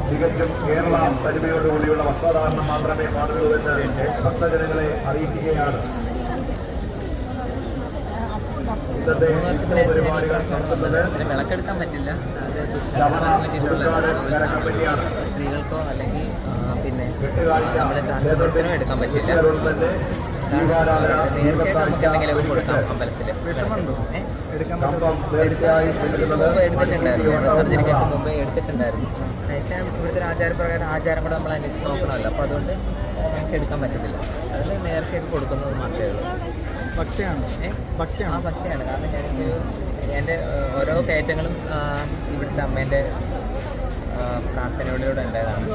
തികച്ചും കേരള തനിമയോടുകൂടിയുള്ള വസ്ത്രധാരണം മാത്രമേ പാടുള്ളൂ എന്ന് ഭക്തജനങ്ങളെ അറിയിക്കുകയാണ്. വിളക്കെടുക്കാൻ പറ്റില്ല, സ്ത്രീകൾക്കോ അല്ലെങ്കിൽ പിന്നെ നമ്മുടെ ട്രാൻസ്പോർട്സിനോ എടുക്കാൻ പറ്റില്ല. തീർച്ചയായിട്ടും നമുക്ക് എന്തെങ്കിലും കൊടുക്കാം അമ്പലത്തിൽ. മുമ്പ് എടുത്തിട്ടുണ്ടായിരുന്നു, സർജറിക്കൊക്കെ മുമ്പേ എടുത്തിട്ടുണ്ടായിരുന്നു. പക്ഷേ ഇവിടുത്തെ ആചാരം കൂടെ നമ്മൾ അതിന് നോക്കണമല്ലോ, അപ്പോൾ അതുകൊണ്ട് ഞങ്ങൾക്ക് എടുക്കാൻ പറ്റത്തില്ല. അതിൽ നേർച്ചയൊക്കെ കൊടുക്കുന്നത് മാത്രമേ ഉള്ളൂ. ഭക്തിയാണ്. ഭക്തിയാണ്. കാരണം ഞാനൊരു എൻ്റെ ഓരോ കയറ്റങ്ങളും ഇവിടുത്തെ അമ്മേൻ്റെ പ്രാർത്ഥനയോടുകൂടെ ഉണ്ടായതാണ്.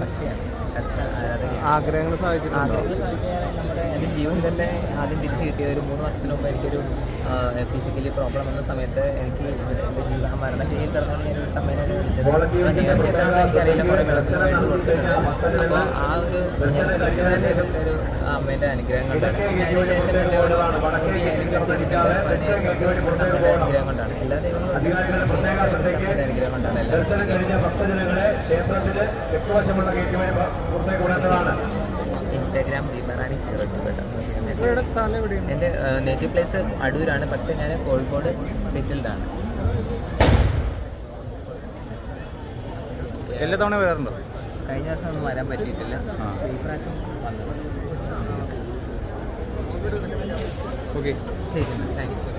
ഭക്തിയാണ്. ആഗ്രഹങ്ങൾ സാധിച്ചിട്ടുണ്ട്. നമ്മുടെ എൻ്റെ ജീവൻ തന്നെ ആദ്യം തിരിച്ചു കിട്ടിയ ഒരു 3 വർഷത്തിന് മുമ്പ് എനിക്കൊരു ഫിസിക്കലി പ്രോബ്ലം വന്ന സമയത്ത് എനിക്ക് എൻ്റെ മരണശൈലിയിൽ കിടന്നുകൊണ്ട് ഞാൻ അമ്മേനെ വിളിച്ചത്. നേർച്ചയെത്താണെന്ന് എനിക്കറിയില്ല, കുറേ വിളച്ച് കൊടുത്തിട്ടുണ്ട്. അപ്പോൾ ആ ഒരു ഞങ്ങൾക്ക് നിൽക്കുന്നതിൻ്റെ ഒരു അമ്മേൻ്റെ അനുഗ്രഹം കൊണ്ടാണ്. അതിനുശേഷം എൻ്റെ ഓരോ അതിനുശേഷം അമ്മേൻ്റെ അനുഗ്രഹം കൊണ്ടാണ്. എല്ലാ ദൈവങ്ങളും അമ്മേൻ്റെ അനുഗ്രഹം കൊണ്ടാണ് ഇൻസ്റ്റാഗ്രാം ദീപറാണി 02. എൻ്റെ നേറ്റീവ് പ്ലേസ് അടൂരാണ്, പക്ഷേ ഞാൻ കോഴിക്കോട് സെറ്റിൽഡാണ്. എല്ലാ തവണ വരാറുണ്ടോ? കഴിഞ്ഞ വർഷം ഒന്നും വരാൻ പറ്റിയിട്ടില്ല, ഈ പ്രാവശ്യം വന്നു. ഓക്കെ, ശരി, താങ്ക്സ്.